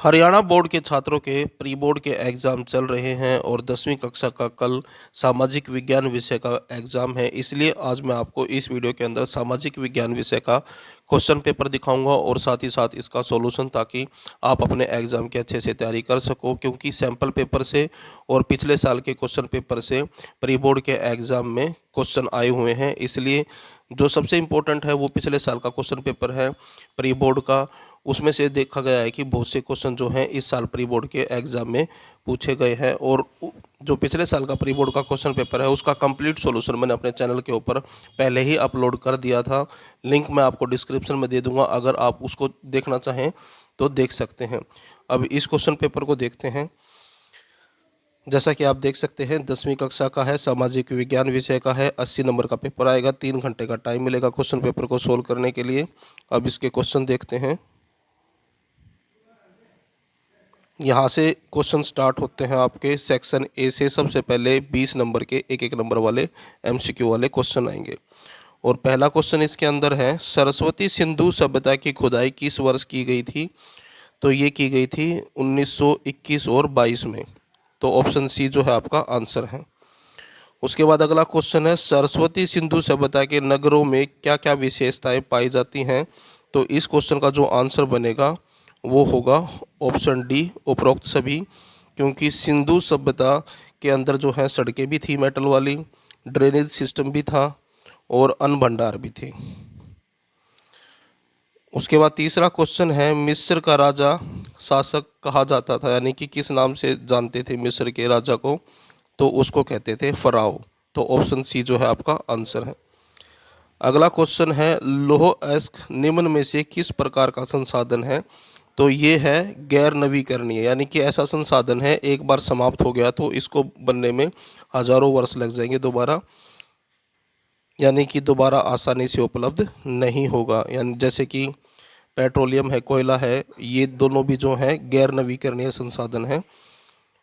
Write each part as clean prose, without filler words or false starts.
Haryana board के छात्रों के प्री बोर्ड के एग्ज़ाम चल रहे हैं और 10वीं कक्षा का कल सामाजिक विज्ञान विषय का एग्ज़ाम है। इसलिए आज मैं आपको इस वीडियो के अंदर सामाजिक विज्ञान विषय का क्वेश्चन पेपर दिखाऊंगा और साथ ही साथ इसका सॉल्यूशन, ताकि आप अपने एग्ज़ाम की अच्छे से तैयारी कर सको। क्योंकि सैम्पल पेपर से और पिछले साल के क्वेश्चन पेपर से प्री बोर्ड के एग्ज़ाम में क्वेश्चन आए हुए हैं, इसलिए जो सबसे इम्पोर्टेंट है वो पिछले साल का क्वेश्चन पेपर है प्री बोर्ड का। उसमें से देखा गया है कि बहुत से क्वेश्चन जो हैं इस साल प्री बोर्ड के एग्ज़ाम में पूछे गए हैं, और जो पिछले साल का प्री बोर्ड का क्वेश्चन पेपर है उसका कंप्लीट सॉल्यूशन मैंने अपने चैनल के ऊपर पहले ही अपलोड कर दिया था। लिंक मैं आपको डिस्क्रिप्शन में दे दूंगा, अगर आप उसको देखना चाहें तो देख सकते हैं। अब इस क्वेश्चन पेपर को देखते हैं। जैसा कि आप देख सकते हैं 10वीं कक्षा का है, सामाजिक विज्ञान विषय का है, 80 नंबर का पेपर आएगा, 3 घंटे का टाइम मिलेगा क्वेश्चन पेपर को सोल्व करने के लिए। अब इसके क्वेश्चन देखते हैं। यहाँ से क्वेश्चन स्टार्ट होते हैं आपके सेक्शन ए से। सबसे पहले 20 नंबर के एक नंबर वाले एमसीक्यू वाले क्वेश्चन आएंगे, और पहला क्वेश्चन इसके अंदर है, सरस्वती सिंधु सभ्यता की खुदाई किस वर्ष की गई थी? तो ये की गई थी 1921 और 22 में। तो ऑप्शन सी जो है आपका आंसर है। उसके बाद अगला क्वेश्चन है, सरस्वती सिंधु सभ्यता के नगरों में क्या क्या विशेषताएं पाई जाती हैं? तो इस क्वेश्चन का जो आंसर बनेगा वो होगा ऑप्शन डी, उपरोक्त सभी। क्योंकि सिंधु सभ्यता के अंदर जो है सड़कें भी थी मेटल वाली, ड्रेनेज सिस्टम भी था और अन्न भंडार भी थी। उसके बाद तीसरा क्वेश्चन है, मिस्र का राजा शासक कहा जाता था, यानी कि किस नाम से जानते थे मिस्र के राजा को? तो उसको कहते थे फराओ। तो ऑप्शन सी जो है आपका आंसर है। अगला क्वेश्चन है, लौह अयस्क निम्न में से किस प्रकार का संसाधन है? तो ये है गैर नवीकरणीय, यानी कि ऐसा संसाधन है एक बार समाप्त हो गया तो इसको बनने में हजारों वर्ष लग जाएंगे दोबारा, यानी कि दोबारा आसानी से उपलब्ध नहीं होगा। यानी जैसे कि पेट्रोलियम है, कोयला है, ये दोनों भी जो है गैर नवीकरणीय संसाधन है,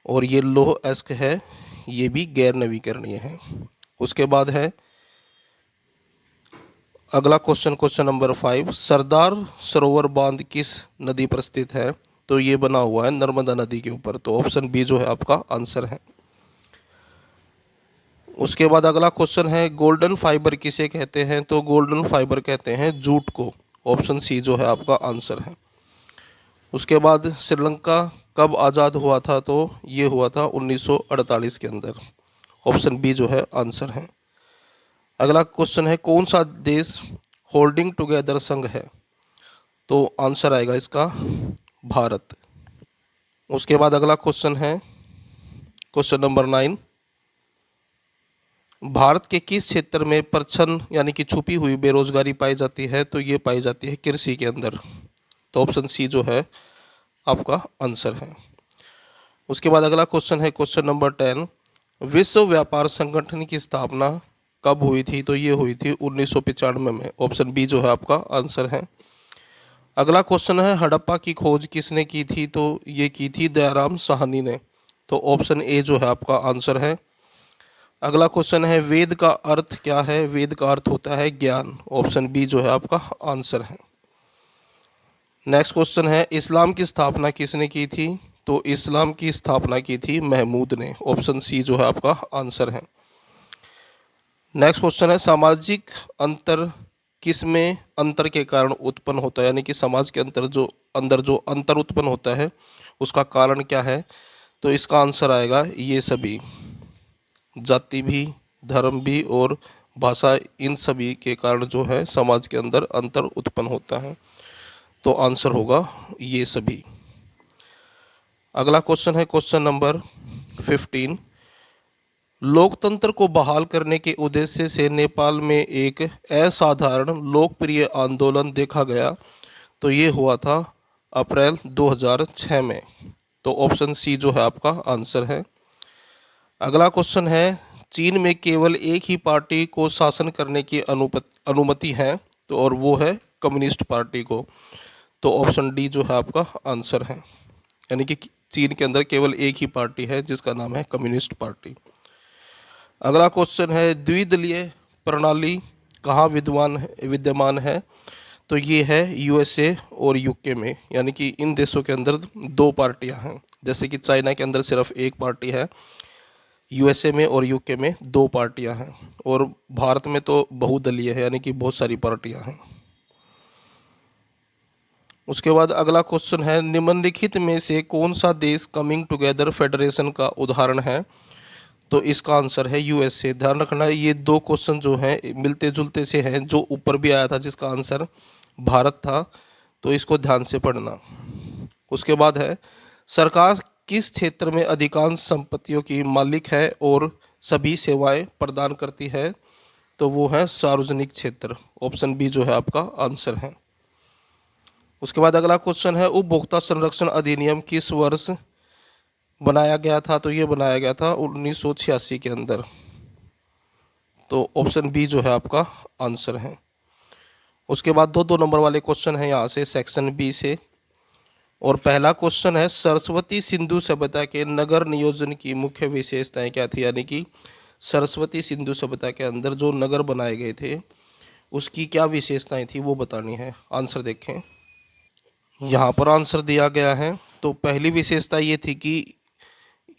और ये लौह अयस्क है, ये भी गैर नवीकरणीय है। उसके बाद है अगला question, question number 5, Sardar Sarovar बांध किस नदी पर स्थित है? तो ये बना हुआ है नर्मदा नदी के ऊपर। तो ऑप्शन बी जो है आपका आंसर है। उसके बाद अगला क्वेश्चन है, गोल्डन फाइबर किसे कहते हैं? तो गोल्डन फाइबर कहते हैं जूट को। ऑप्शन सी जो है आपका आंसर है। उसके बाद श्रीलंका कब आज़ाद हुआ था? तो ये हुआ था 1948 के अंदर। ऑप्शन बी जो है आंसर है। अगला क्वेश्चन है, कौन सा देश होल्डिंग टुगेदर संघ है? तो आंसर आएगा इसका भारत। उसके बाद अगला क्वेश्चन है क्वेश्चन नंबर 9, भारत के किस क्षेत्र में प्रच्छन्न यानी कि छुपी हुई बेरोजगारी पाई जाती है? तो ये पाई जाती है कृषि के अंदर। तो ऑप्शन सी जो है आपका आंसर है। उसके बाद अगला क्वेश्चन है क्वेश्चन नंबर 10, विश्व व्यापार संगठन की स्थापना कब हुई थी? तो ये हुई थी 1995 में। ऑप्शन बी जो है आपका आंसर है। अगला क्वेश्चन है, हड़प्पा की खोज किसने की थी? तो ये की थी दयाराम साहनी ने। तो ऑप्शन ए जो है आपका आंसर है। अगला क्वेश्चन है, वेद का अर्थ क्या है? वेद का अर्थ होता है ज्ञान। ऑप्शन बी जो है आपका आंसर है। नेक्स्ट क्वेश्चन है, इस्लाम की स्थापना किसने की थी? तो इस्लाम की स्थापना की थी महमूद ने। ऑप्शन सी जो है आपका आंसर है। नेक्स्ट क्वेश्चन है, सामाजिक अंतर किस में अंतर के कारण उत्पन्न होता है? यानी कि समाज के अंदर जो अंतर उत्पन्न होता है उसका कारण क्या है? तो इसका आंसर आएगा ये सभी, जाति भी, धर्म भी और भाषा, इन सभी के कारण जो है समाज के अंदर अंतर उत्पन्न होता है। तो आंसर होगा ये सभी। अगला क्वेश्चन है क्वेश्चन नंबर 15, लोकतंत्र को बहाल करने के उद्देश्य से नेपाल में एक असाधारण लोकप्रिय आंदोलन देखा गया। तो ये हुआ था अप्रैल 2006 में। तो ऑप्शन सी जो है आपका आंसर है। अगला क्वेश्चन है, चीन में केवल एक ही पार्टी को शासन करने की अनुमति है, तो और वो है कम्युनिस्ट पार्टी को। तो ऑप्शन डी जो है आपका आंसर है। यानी कि चीन के अंदर केवल एक ही पार्टी है जिसका नाम है कम्युनिस्ट पार्टी। अगला क्वेश्चन है, द्विदलीय प्रणाली कहाँ विद्यमान है? तो ये है यूएसए और यूके में, यानी कि इन देशों के अंदर दो पार्टियां हैं। जैसे कि चाइना के अंदर सिर्फ एक पार्टी है, यूएसए में और यूके में दो पार्टियां हैं, और भारत में तो बहुदलीय है, यानी कि बहुत सारी पार्टियां हैं। उसके बाद अगला क्वेश्चन है, निम्नलिखित में से कौन सा देश कमिंग टुगेदर फेडरेशन का उदाहरण है? तो इसका आंसर है यूएसए। ध्यान रखना ये दो क्वेश्चन जो हैं मिलते जुलते से हैं, जो ऊपर भी आया था जिसका आंसर भारत था, तो इसको ध्यान से पढ़ना। उसके बाद है, सरकार किस क्षेत्र में अधिकांश संपत्तियों की मालिक है और सभी सेवाएं प्रदान करती है? तो वो है सार्वजनिक क्षेत्र। ऑप्शन बी जो है आपका आंसर है। उसके बाद अगला क्वेश्चन है, उपभोक्ता संरक्षण अधिनियम किस वर्ष बनाया गया था? तो ये बनाया गया था 1986 के अंदर। तो ऑप्शन बी जो है आपका आंसर है। उसके बाद दो दो नंबर वाले क्वेश्चन हैं यहाँ से सेक्शन बी से। और पहला क्वेश्चन है, सरस्वती सिंधु सभ्यता के नगर नियोजन की मुख्य विशेषताएं क्या थी? यानी कि सरस्वती सिंधु सभ्यता के अंदर जो नगर बनाए गए थे उसकी क्या विशेषताएं थी वो बतानी है। आंसर देखें, यहाँ पर आंसर दिया गया है। तो पहली विशेषता ये थी कि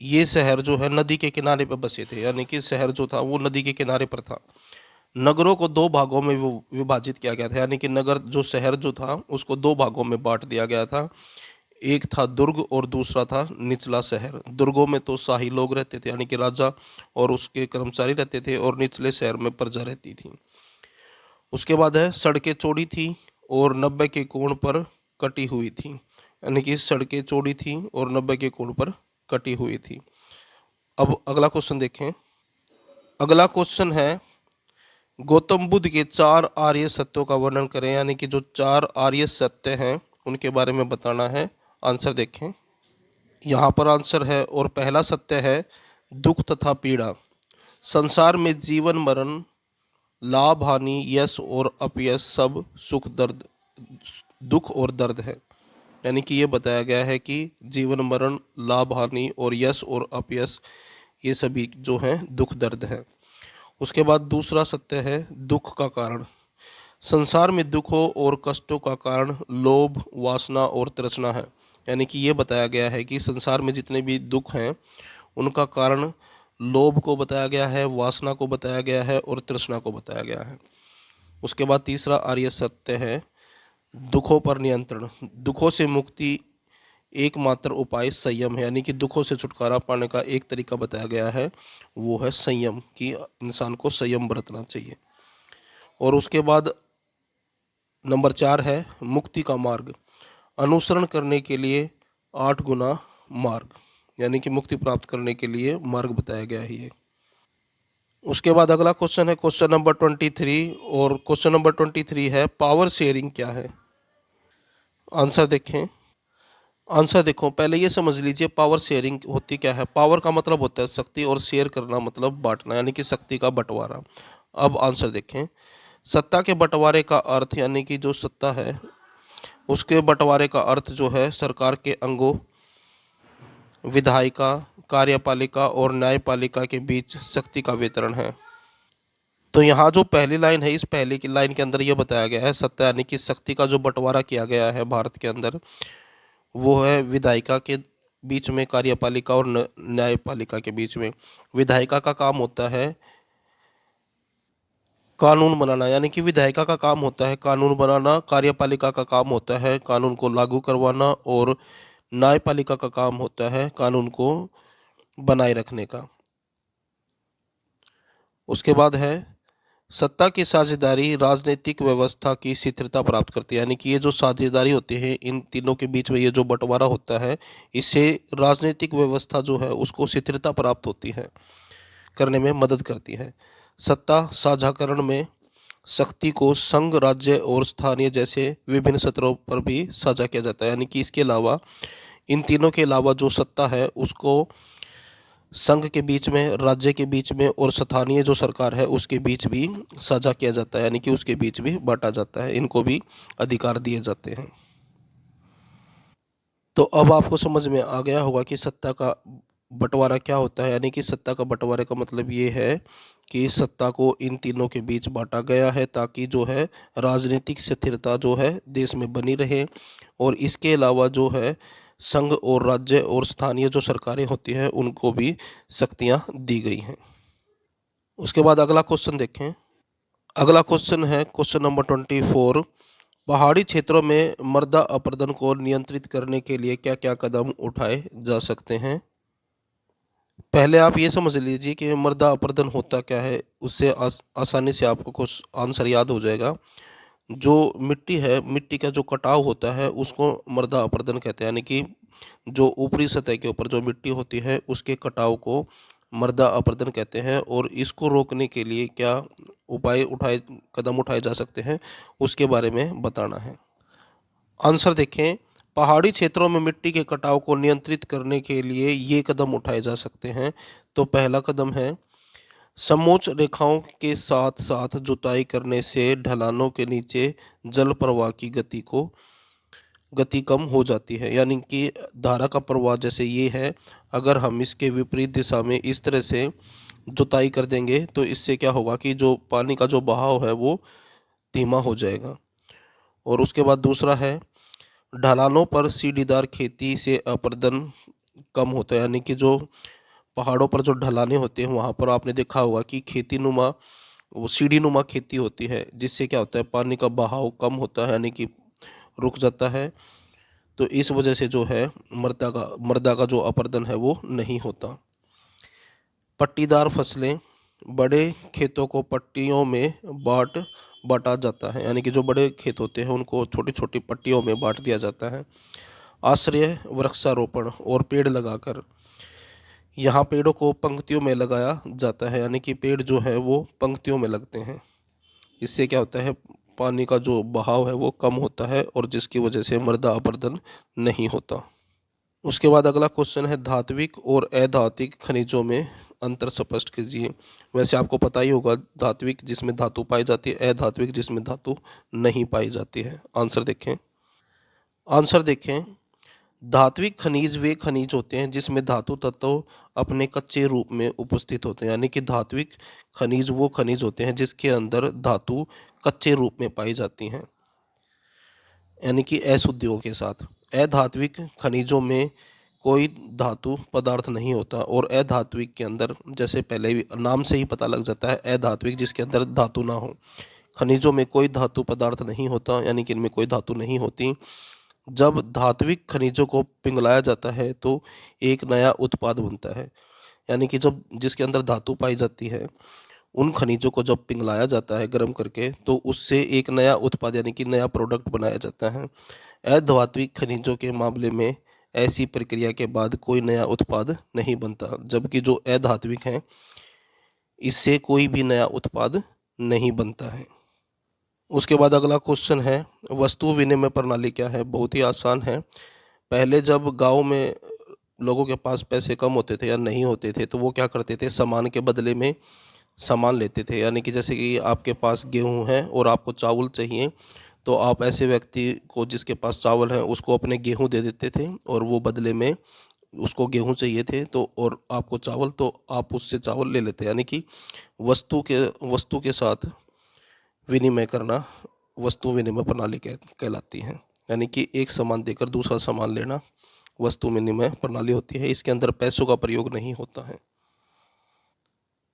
ये शहर जो है नदी के किनारे पर बसे थे, यानी कि शहर जो था वो नदी के किनारे पर था। नगरों को दो भागों में विभाजित किया गया था, यानी कि नगर जो शहर जो था उसको दो भागों में बांट दिया गया था। एक था दुर्ग और दूसरा था निचला शहर। दुर्गों में तो शाही लोग रहते थे, यानी कि राजा और उसके कर्मचारी रहते थे, और निचले शहर में प्रजा रहती थी। उसके बाद है, सड़कें चौड़ी थी और 90 के कोण पर कटी हुई थी, यानी कि सड़कें चौड़ी थी और 90 के कोण पर कटी हुई थी। अब अगला क्वेश्चन देखें। अगला क्वेश्चन है, गौतम बुद्ध के चार आर्य सत्यों का वर्णन करें, यानी कि जो चार आर्य सत्य हैं उनके बारे में बताना है। आंसर देखें, यहाँ पर आंसर है। और पहला सत्य है दुख तथा पीड़ा। संसार में जीवन मरण, लाभ हानि, यश और अपयश सब सुख दर्द दुख और दर्द है। यानी कि ये बताया गया है कि जीवन मरण, लाभ हानि और यश और अपयश ये सभी जो हैं दुख दर्द है। उसके बाद दूसरा सत्य है दुख का कारण। संसार में दुखों और कष्टों का कारण लोभ, वासना और तृष्णा है। यानी कि ये बताया गया है कि संसार में जितने भी दुख हैं उनका कारण लोभ को बताया गया है, वासना को बताया गया है और तृष्णा को बताया गया है। उसके बाद तीसरा आर्य सत्य है दुखों पर नियंत्रण। दुखों से मुक्ति एकमात्र उपाय संयम है, यानी कि दुखों से छुटकारा पाने का एक तरीका बताया गया है, वो है संयम, कि इंसान को संयम बरतना चाहिए। और उसके बाद नंबर 4 है मुक्ति का मार्ग। अनुसरण करने के लिए 8 गुना मार्ग, यानी कि मुक्ति प्राप्त करने के लिए मार्ग बताया गया है ये। उसके बाद अगला क्वेश्चन है क्वेश्चन नंबर 23, और क्वेश्चन नंबर 23 है पावर शेयरिंग क्या है? आंसर देखें। आंसर देखो, पहले ये समझ लीजिए पावर शेयरिंग होती क्या है। पावर का मतलब होता है शक्ति और शेयर करना मतलब बांटना, यानी कि शक्ति का बंटवारा। अब आंसर देखें। सत्ता के बंटवारे का अर्थ, यानी कि जो सत्ता है उसके बंटवारे का अर्थ जो है सरकार के अंगों विधायिका, कार्यपालिका और न्यायपालिका के बीच शक्ति का वितरण है। तो यहाँ जो पहली लाइन है, इस पहली की लाइन के अंदर ये बताया गया है सत्ता यानी कि शक्ति का जो बंटवारा किया गया है भारत के अंदर, वो है विधायिका के बीच में, कार्यपालिका और न्यायपालिका के बीच में। विधायिका का काम होता है कानून बनाना, यानी कि विधायिका का काम होता है कानून बनाना, कार्यपालिका का काम होता है कानून को लागू करवाना, और न्यायपालिका का काम होता है कानून को बनाए रखने का। उसके बाद है सत्ता की साझेदारी राजनीतिक व्यवस्था की स्थिरता प्राप्त करती है, यानी कि ये जो साझेदारी होती है इन तीनों के बीच में, ये जो बंटवारा होता है, इससे राजनीतिक व्यवस्था जो है उसको स्थिरता प्राप्त होती है, करने में मदद करती है। सत्ता साझाकरण में शक्ति को संघ, राज्य और स्थानीय जैसे विभिन्न स्तरों पर भी साझा किया जाता है, यानी कि इसके अलावा इन तीनों के अलावा जो सत्ता है उसको संघ के बीच में, राज्य के बीच में और स्थानीय जो सरकार है उसके बीच भी साझा किया जाता है, यानी कि उसके बीच भी बांटा जाता है, इनको भी अधिकार दिए जाते हैं। तो अब आपको समझ में आ गया होगा कि सत्ता का बंटवारा क्या होता है, यानी कि सत्ता का बंटवारे का मतलब ये है कि सत्ता को इन तीनों के बीच बांटा गया है ताकि जो है राजनीतिक स्थिरता जो है देश में बनी रहे। और इसके अलावा जो है संघ और राज्य और स्थानीय जो सरकारें होती हैं उनको भी शक्तियां दी गई हैं। उसके बाद अगला क्वेश्चन देखें। अगला क्वेश्चन है क्वेश्चन नंबर 24। पहाड़ी क्षेत्रों में मृदा अपरदन को नियंत्रित करने के लिए क्या क्या कदम उठाए जा सकते हैं। पहले आप ये समझ लीजिए कि मृदा अपरदन होता क्या है, उससे आसानी से आपको कुछ आंसर याद हो जाएगा। जो मिट्टी है, मिट्टी का जो कटाव होता है उसको मृदा अपरदन कहते हैं, यानी कि जो ऊपरी सतह के ऊपर जो मिट्टी होती है उसके कटाव को मृदा अपरदन कहते हैं। और इसको रोकने के लिए क्या कदम उठाए जा सकते हैं उसके बारे में बताना है। आंसर देखें। पहाड़ी क्षेत्रों में मिट्टी के कटाव को नियंत्रित करने के लिए ये कदम उठाए जा सकते हैं। तो पहला कदम है, समोच्च रेखाओं के साथ साथ जुताई करने से ढलानों के नीचे जल प्रवाह की गति कम हो जाती है। यानी कि धारा का प्रवाह जैसे ये है, अगर हम इसके विपरीत दिशा में इस तरह से जुताई कर देंगे तो इससे क्या होगा कि जो पानी का जो बहाव है वो धीमा हो जाएगा। और उसके बाद दूसरा है, ढलानों पर सीढ़ीदार खेती से अपरदन कम होता है। यानी कि जो पहाड़ों पर जो ढलाने होते हैं वहाँ पर आपने देखा होगा कि खेती नुमा, वो सीढ़ी नुमा खेती होती है, जिससे क्या होता है पानी का बहाव कम होता है, यानी कि रुक जाता है। तो इस वजह से जो है मृदा का जो अपरदन है वो नहीं होता। पट्टीदार फसलें, बड़े खेतों को पट्टियों में बांटा जाता है, यानी कि जो बड़े खेत होते हैं उनको छोटी छोटी पट्टियों में बांट दिया जाता है। आश्रय वृक्षारोपण और पेड़ लगाकर, यहाँ पेड़ों को पंक्तियों में लगाया जाता है, यानी कि पेड़ जो है वो पंक्तियों में लगते हैं। इससे क्या होता है, पानी का जो बहाव है वो कम होता है और जिसकी वजह से मृदा अपरदन नहीं होता। उसके बाद अगला क्वेश्चन है, धात्विक और अधात्विक खनिजों में अंतर स्पष्ट कीजिए। वैसे आपको पता ही होगा, धात्विक जिसमें धातु पाई जाती है, अधात्विक जिसमें धातु नहीं पाई जाती है। आंसर देखें। धात्विक खनिज वे खनिज होते हैं जिसमें धातु तत्व अपने कच्चे रूप में उपस्थित होते हैं, यानी कि धात्विक खनिज वो खनिज होते हैं जिसके अंदर धातु कच्चे रूप में पाई जाती हैं, यानी कि अशुद्धियों के साथ। अधात्विक खनिजों में कोई धातु पदार्थ नहीं होता। और अधात्विक के अंदर, जैसे पहले भी नाम से ही पता लग जाता है, अधात्विक जिसके अंदर धातु ना हो। खनिजों में कोई धातु पदार्थ नहीं होता, यानी कि इनमें कोई धातु नहीं होती। जब धात्विक खनिजों को पिघलाया जाता है तो एक नया उत्पाद बनता है, यानी कि जब जिसके अंदर धातु पाई जाती है उन खनिजों को जब पिघलाया जाता है गर्म करके तो उससे एक नया उत्पाद यानी कि नया प्रोडक्ट बनाया जाता है। अधात्विक खनिजों के मामले में ऐसी प्रक्रिया के बाद कोई नया उत्पाद नहीं बनता, जबकि जो अधात्विक हैं इससे कोई भी नया उत्पाद नहीं बनता है। उसके बाद अगला क्वेश्चन है, वस्तु विनिमय प्रणाली क्या है। बहुत ही आसान है। पहले जब गांव में लोगों के पास पैसे कम होते थे या नहीं होते थे तो वो क्या करते थे, सामान के बदले में सामान लेते थे। यानी कि जैसे कि आपके पास गेहूं है और आपको चावल चाहिए तो आप ऐसे व्यक्ति को जिसके पास चावल है उसको अपने गेहूं दे देते थे और वो बदले में, उसको गेहूं चाहिए थे तो और आपको चावल, तो आप उससे चावल ले लेते। यानी कि वस्तु के साथ विनिमय करना वस्तु विनिमय प्रणाली कहलाती है। यानी कि एक सामान देकर दूसरा सामान लेना वस्तु विनिमय प्रणाली होती है। इसके अंदर पैसों का प्रयोग नहीं होता है।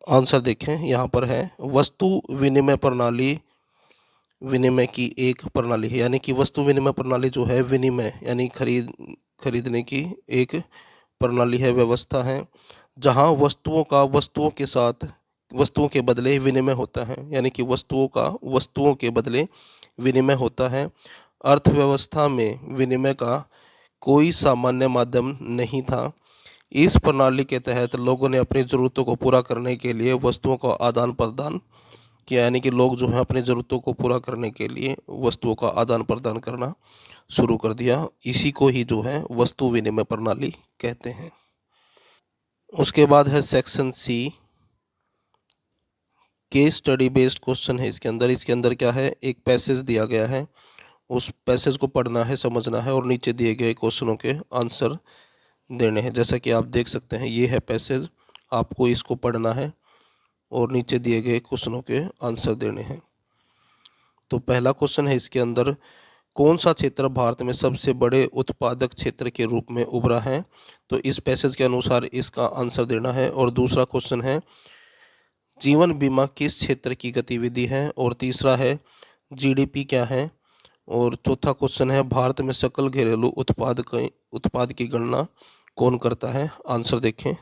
आंसर देखें, यहाँ पर है, वस्तु विनिमय प्रणाली विनिमय की एक प्रणाली है। यानी कि वस्तु विनिमय प्रणाली जो है विनिमय यानी खरीदने की एक प्रणाली है, व्यवस्था है, जहाँ वस्तुओं के बदले विनिमय होता है। यानी कि वस्तुओं के बदले विनिमय होता है। अर्थव्यवस्था में विनिमय का कोई सामान्य माध्यम नहीं था। इस प्रणाली के तहत लोगों ने अपनी ज़रूरतों को पूरा करने के लिए वस्तुओं का आदान प्रदान किया। यानी कि लोग जो है अपनी ज़रूरतों को पूरा करने के लिए वस्तुओं का आदान प्रदान करना शुरू कर दिया। इसी को ही जो है वस्तु विनिमय प्रणाली कहते हैं। उसके बाद है section C, case study based question है। इसके अंदर क्या है, एक पैसेज दिया गया है, उस पैसेज को पढ़ना है, समझना है और नीचे दिए गए क्वेश्चनों के आंसर देने हैं। जैसा कि आप देख सकते हैं ये है पैसेज, आपको इसको पढ़ना है और नीचे दिए गए क्वेश्चनों के आंसर देने हैं। तो पहला क्वेश्चन है इसके अंदर, कौन सा क्षेत्र भारत में सबसे बड़े उत्पादक क्षेत्र के रूप में उभरा है? तो इस पैसेज के अनुसार इसका आंसर देना है। और दूसरा क्वेश्चन है, जीवन बीमा किस क्षेत्र की गतिविधि है? और तीसरा है, जीडीपी क्या है? और चौथा क्वेश्चन है, भारत में सकल घरेलू उत्पाद की गणना कौन करता है? आंसर देखें।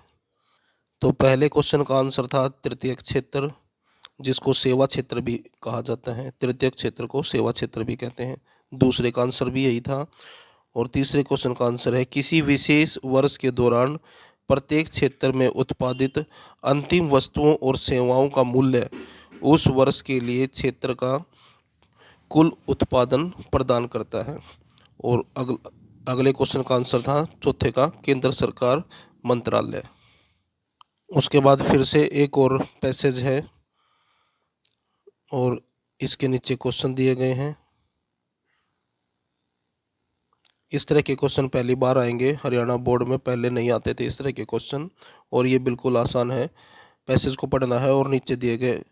तो पहले क्वेश्चन का आंसर था तृतीयक क्षेत्र, जिसको सेवा क्षेत्र भी कहा जाता है। तृतीयक क्षेत्र को सेवा क्षेत्र भी कहते हैं। दूसरे का आंसर भी यही था। और तीसरे क्वेश्चन का आंसर है, किसी विशेष वर्ष के दौरान प्रत्येक क्षेत्र में उत्पादित अंतिम वस्तुओं और सेवाओं का मूल्य उस वर्ष के लिए क्षेत्र का कुल उत्पादन प्रदान करता है। और अगले क्वेश्चन का आंसर था चौथे का, केंद्र सरकार मंत्रालय। उसके बाद फिर से एक और पैसेज है और इसके नीचे क्वेश्चन दिए गए हैं। इस तरह के क्वेश्चन पहली बार आएंगे, हरियाणा बोर्ड में पहले नहीं आते थे इस तरह के क्वेश्चन, और ये बिल्कुल आसान है। पैसेज को पढ़ना है और नीचे दिए गए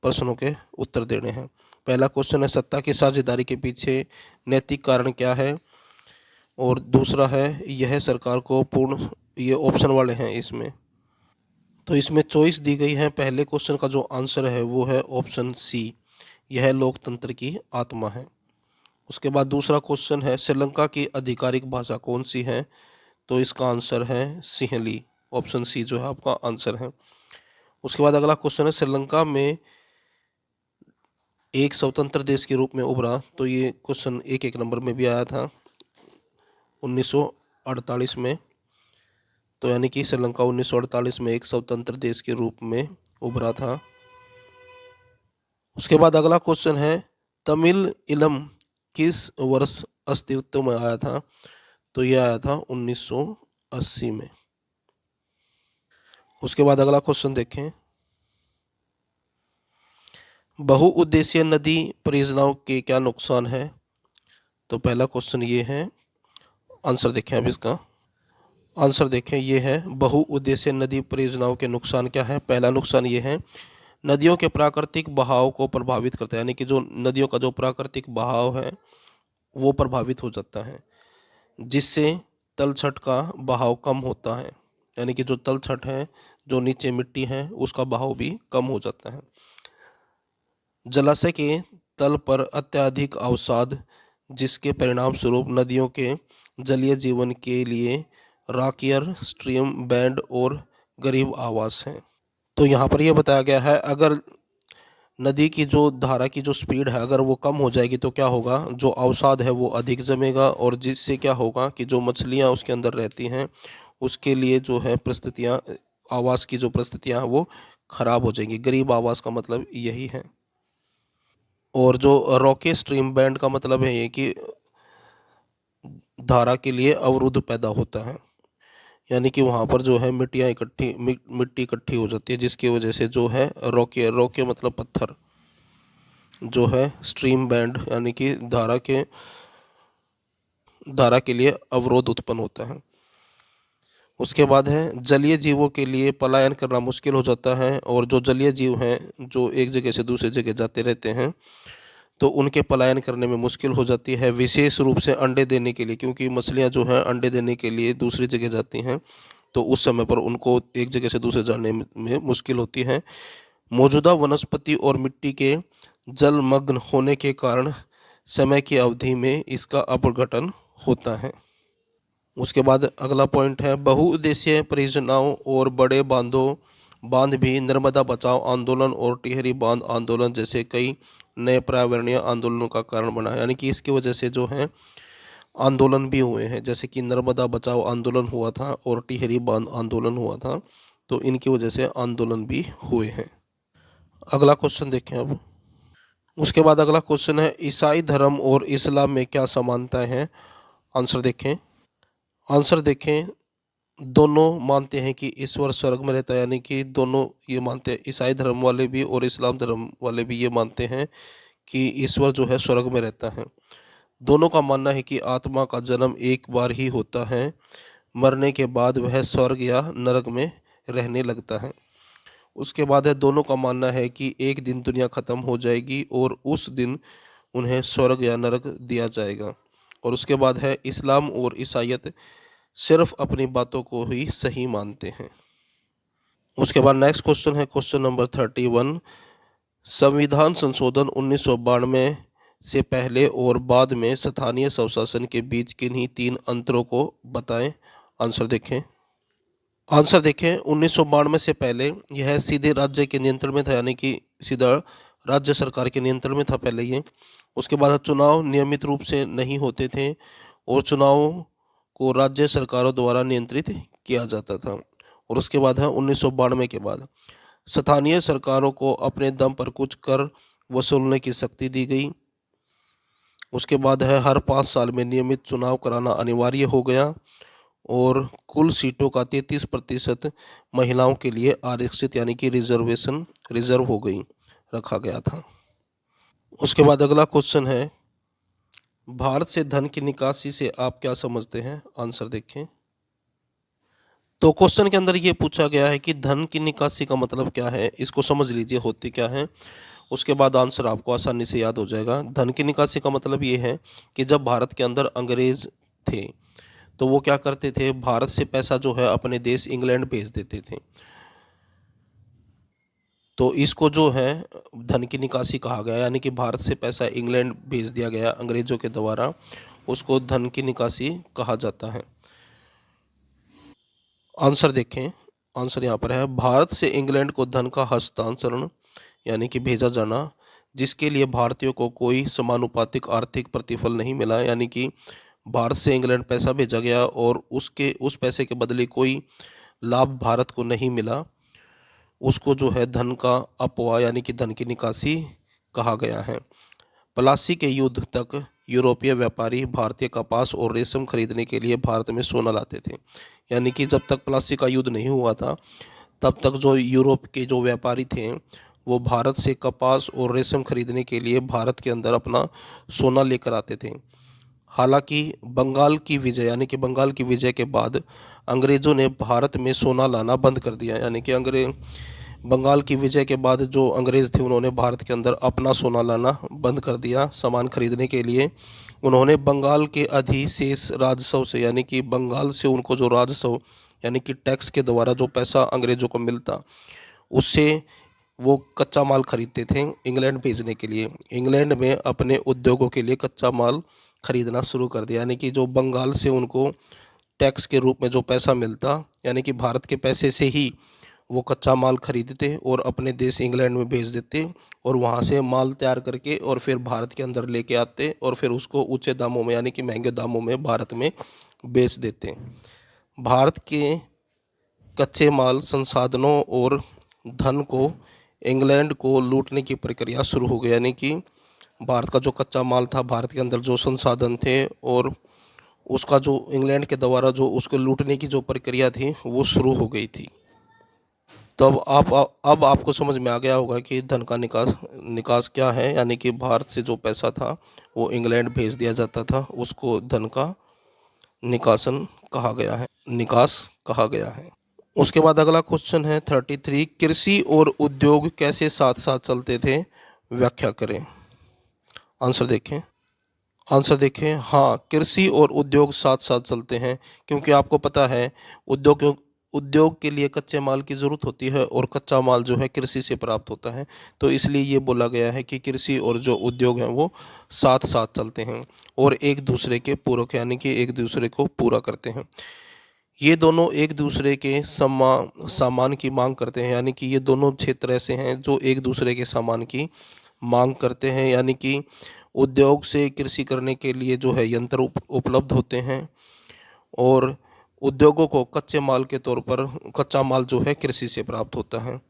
प्रश्नों के उत्तर देने हैं। पहला क्वेश्चन है, सत्ता की साझेदारी के पीछे नैतिक कारण क्या है? और दूसरा है, यह सरकार को पूर्ण, ये ऑप्शन वाले हैं इसमें, तो इसमें चॉइस दी गई है। पहले क्वेश्चन का जो आंसर है वो है ऑप्शन सी, यह लोकतंत्र की आत्मा है। उसके बाद दूसरा क्वेश्चन है, श्रीलंका की आधिकारिक भाषा कौन सी है? तो इसका आंसर है सिंहली, ऑप्शन सी जो है आपका आंसर है। उसके बाद अगला क्वेश्चन है, श्रीलंका में एक स्वतंत्र देश के रूप में उभरा। तो ये क्वेश्चन एक नंबर में भी आया था 1948 में। तो यानी कि श्रीलंका 1948 में एक स्वतंत्र देश के रूप में उभरा था। उसके बाद अगला क्वेश्चन है, तमिल इलम किस वर्ष अस्तित्व में आया था? तो यह आया था 1980 में। उसके बाद अगला क्वेश्चन देखें, बहुउद्देशीय नदी परियोजनाओं के क्या नुकसान है? तो पहला क्वेश्चन ये है, आंसर देखें। अब इसका आंसर देखें, ये है, बहुउद्देशीय नदी परियोजनाओं के नुकसान क्या है? पहला नुकसान ये है, नदियों के प्राकृतिक बहाव को प्रभावित करता है, यानी कि जो नदियों का जो प्राकृतिक बहाव है वो प्रभावित हो जाता है, जिससे तलछट का बहाव कम होता है। यानी कि जो तलछट है, जो नीचे मिट्टी है, उसका बहाव भी कम हो जाता है। जलाशय के तल पर अत्यधिक अवसाद, जिसके परिणाम स्वरूप नदियों के जलीय जीवन के लिए राकियर, स्ट्रीम बैंड और गरीब आवास हैं। तो यहाँ पर यह बताया गया है, अगर नदी की जो धारा की जो स्पीड है अगर वो कम हो जाएगी तो क्या होगा, जो अवसाद है वो अधिक जमेगा, और जिससे क्या होगा कि जो मछलियाँ उसके अंदर रहती हैं उसके लिए जो है परिस्थितियाँ, आवास की जो परिस्थितियाँ हैं वो खराब हो जाएंगी। गरीब आवास का मतलब यही है। और जो रॉकी स्ट्रीम बैंड का मतलब है ये कि धारा के लिए अवरुद्ध पैदा होता है, यानी कि वहाँ पर जो है मिट्टी इकट्ठी हो जाती है, जिसकी वजह से जो है रॉके मतलब पत्थर, जो है स्ट्रीम बैंड यानी कि धारा के लिए अवरोध उत्पन्न होता है। उसके बाद है, जलीय जीवों के लिए पलायन करना मुश्किल हो जाता है, और जो जलीय जीव हैं जो एक जगह से दूसरी जगह जाते रहते हैं तो उनके पलायन करने में मुश्किल हो जाती है, विशेष रूप से अंडे देने के लिए, क्योंकि मछलियां जो हैं अंडे देने के लिए दूसरी जगह जाती हैं तो उस समय पर उनको एक जगह से दूसरे जाने में मुश्किल होती है। मौजूदा वनस्पति और मिट्टी के जलमग्न होने के कारण समय की अवधि में इसका अपघटन होता है। उसके बाद अगला पॉइंट है, बहुउद्देशीय परियोजनाओं और बड़े बांध भी नर्मदा बचाओ आंदोलन और टिहरी बांध आंदोलन जैसे कई नए पर्यावरणीय आंदोलनों का कारण बना है। यानी कि इसकी वजह से जो है आंदोलन भी हुए हैं, जैसे कि नर्मदा बचाओ आंदोलन हुआ था और टिहरी बांध आंदोलन हुआ था, तो इनकी वजह से आंदोलन भी हुए हैं। अगला क्वेश्चन देखें अब। उसके बाद अगला क्वेश्चन है, ईसाई धर्म और इस्लाम में क्या समानताएं हैं? आंसर देखें। आंसर देखें, दोनों मानते हैं कि ईश्वर स्वर्ग में रहता है, यानी कि दोनों ये मानते हैं, ईसाई धर्म वाले भी और इस्लाम धर्म वाले भी ये मानते हैं कि ईश्वर जो है स्वर्ग में रहता है। दोनों का मानना है कि आत्मा का जन्म एक बार ही होता है, मरने के बाद वह स्वर्ग या नरक में रहने लगता है। उसके बाद है दोनों का मानना है कि एक दिन दुनिया ख़त्म हो जाएगी और उस दिन उन्हें स्वर्ग या नरक दिया जाएगा। और उसके बाद है इस्लाम और ईसाइयत सिर्फ अपनी बातों को ही सही मानते हैं। उसके बाद नेक्स्ट क्वेश्चन है क्वेश्चन नंबर 31। संविधान संशोधन 1992 से पहले और बाद में स्थानीय स्वशासन के बीच किन्हीं तीन अंतरों को बताएं। आंसर देखें 1992 से पहले यह सीधे राज्य के नियंत्रण में था, यानी कि सीधा राज्य सरकार के नियंत्रण में था पहले ये। उसके बाद चुनाव नियमित रूप से नहीं होते थे और चुनाव को राज्य सरकारों द्वारा नियंत्रित किया जाता था। और उसके बाद है 1992 के बाद स्थानीय सरकारों को अपने दम पर कुछ कर वसूलने की शक्ति दी गई। उसके बाद है हर 5 साल में नियमित चुनाव कराना अनिवार्य हो गया और कुल सीटों का 33% महिलाओं के लिए आरक्षित यानी कि रिजर्व हो गई रखा गया था। उसके बाद अगला क्वेश्चन है भारत से धन की निकासी से आप क्या समझते हैं। आंसर देखें। तो क्वेश्चन के अंदर ये पूछा गया है कि धन की निकासी का मतलब क्या है, इसको समझ लीजिए होती क्या है। उसके बाद आंसर आपको आसानी से याद हो जाएगा। धन की निकासी का मतलब ये है कि जब भारत के अंदर अंग्रेज थे तो वो क्या करते थे, भारत से पैसा जो है अपने देश इंग्लैंड भेज देते थे। तो इसको जो है धन की निकासी कहा गया, यानी कि भारत से पैसा इंग्लैंड भेज दिया गया अंग्रेजों के द्वारा, उसको धन की निकासी कहा जाता है। आंसर देखें। आंसर यहाँ पर है भारत से इंग्लैंड को धन का हस्तांतरण यानी कि भेजा जाना जिसके लिए भारतीयों को कोई समानुपातिक आर्थिक प्रतिफल नहीं मिला, यानी कि भारत से इंग्लैंड पैसा भेजा गया और उस पैसे के बदले कोई लाभ भारत को नहीं मिला, उसको जो है धन का अपव्यय यानी कि धन की निकासी कहा गया है। प्लासी के युद्ध तक यूरोपीय व्यापारी भारतीय कपास और रेशम खरीदने के लिए भारत में सोना लाते थे, यानी कि जब तक प्लासी का युद्ध नहीं हुआ था तब तक जो यूरोप के जो व्यापारी थे वो भारत से कपास और रेशम खरीदने के लिए भारत के अंदर अपना सोना लेकर आते थे। हालांकि बंगाल की विजय यानी कि बंगाल की विजय के बाद अंग्रेज़ों ने भारत में सोना लाना बंद कर दिया, यानी कि बंगाल की विजय के बाद जो अंग्रेज़ थे उन्होंने भारत के अंदर अपना सोना लाना बंद कर दिया सामान खरीदने के लिए। उन्होंने बंगाल के अधिशेष राजस्व से यानी कि बंगाल से उनको जो राजस्व यानी कि टैक्स के द्वारा जो पैसा अंग्रेज़ों को मिलता उससे वो कच्चा माल खरीदते थे इंग्लैंड भेजने के लिए। इंग्लैंड में अपने उद्योगों के लिए कच्चा माल खरीदना शुरू कर दिया, यानी कि जो बंगाल से उनको टैक्स के रूप में जो पैसा मिलता यानी कि भारत के पैसे से ही वो कच्चा माल खरीदते और अपने देश इंग्लैंड में भेज देते और वहाँ से माल तैयार करके और फिर भारत के अंदर लेके आते और फिर उसको ऊंचे दामों में यानी कि महंगे दामों में भारत में बेच देते। भारत के कच्चे माल संसाधनों और धन को इंग्लैंड को लूटने की प्रक्रिया शुरू हो गई, यानी कि भारत का जो कच्चा माल था, भारत के अंदर जो संसाधन थे और उसका जो इंग्लैंड के द्वारा जो उसको लूटने की जो प्रक्रिया थी वो शुरू हो गई थी। तो अब आपको समझ में आ गया होगा कि धन का निकास क्या है, यानी कि भारत से जो पैसा था वो इंग्लैंड भेज दिया जाता था, उसको धन का निकास कहा गया है। उसके बाद अगला क्वेश्चन है 33। कृषि और उद्योग कैसे साथ साथ चलते थे, व्याख्या करें। आंसर देखें। हाँ, कृषि और उद्योग साथ साथ चलते हैं क्योंकि आपको पता है उद्योग के लिए कच्चे माल की ज़रूरत होती है और कच्चा माल जो है कृषि से प्राप्त होता है। तो इसलिए ये बोला गया है कि कृषि और जो उद्योग हैं वो साथ साथ चलते हैं और एक दूसरे के पूरक यानी कि एक दूसरे को पूरा करते हैं। ये दोनों एक दूसरे के सामान की मांग करते हैं, यानी कि ये दोनों क्षेत्र ऐसे हैं जो एक दूसरे के सामान की मांग करते हैं, यानी कि उद्योग से कृषि करने के लिए जो है यंत्र उपलब्ध होते हैं और उद्योगों को कच्चे माल के तौर पर कच्चा माल जो है कृषि से प्राप्त होता है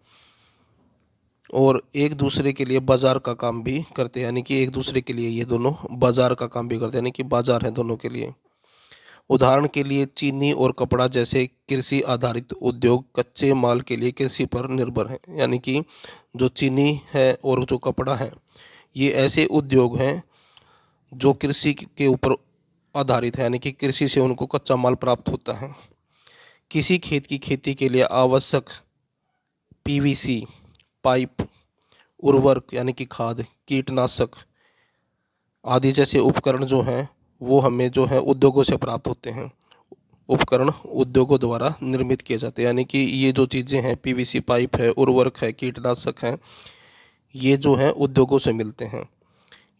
और एक दूसरे के लिए बाजार का काम भी करते हैं, यानी कि एक दूसरे के लिए ये दोनों बाजार का काम भी करते हैं, यानी कि बाजार है दोनों के लिए। उदाहरण के लिए चीनी और कपड़ा जैसे कृषि आधारित उद्योग कच्चे माल के लिए कृषि पर निर्भर हैं, यानी कि जो चीनी है और जो कपड़ा है ये ऐसे उद्योग हैं जो कृषि के ऊपर आधारित है, यानी कि कृषि से उनको कच्चा माल प्राप्त होता है। किसी खेत की खेती के लिए आवश्यक पीवीसी पाइप, उर्वरक यानी कि खाद, कीटनाशक आदि जैसे उपकरण जो हैं वो हमें जो है उद्योगों से प्राप्त होते हैं। उपकरण उद्योगों द्वारा निर्मित किए जाते हैं, यानी कि ये जो चीज़ें हैं, पीवीसी पाइप है, उर्वरक है, कीटनाशक है, ये जो है उद्योगों से मिलते हैं।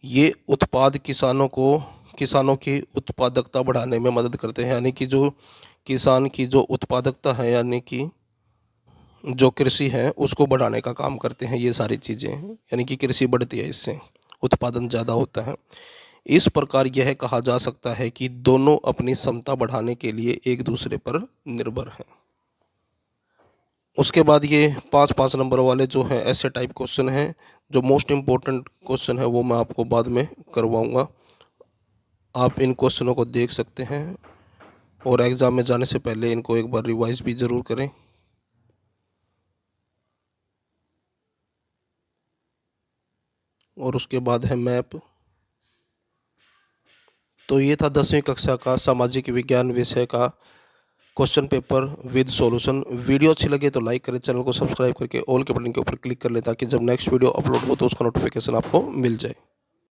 ये उत्पाद किसानों की उत्पादकता बढ़ाने में मदद करते हैं, यानी कि जो किसान की जो उत्पादकता है, यानी कि जो कृषि है उसको बढ़ाने का काम करते हैं ये सारी चीज़ें, यानी कि कृषि बढ़ती है, इससे उत्पादन ज़्यादा होता है। इस प्रकार यह कहा जा सकता है कि दोनों अपनी क्षमता बढ़ाने के लिए एक दूसरे पर निर्भर हैं। उसके बाद ये 5-5 नंबर वाले जो हैं ऐसे टाइप क्वेश्चन हैं, जो मोस्ट इम्पोर्टेंट क्वेश्चन है वो मैं आपको बाद में करवाऊंगा। आप इन क्वेश्चनों को देख सकते हैं और एग्ज़ाम में जाने से पहले इनको एक बार रिवाइज भी ज़रूर करें। और उसके बाद है मैप। तो ये था 10वीं कक्षा का सामाजिक विज्ञान विषय का question paper with solution. Video अच्छी लगे तो लाइक करें, चैनल को सब्सक्राइब करके ऑल के बटन के ऊपर क्लिक कर लें ताकि जब नेक्स्ट वीडियो अपलोड हो तो उसका नोटिफिकेशन आपको मिल जाए।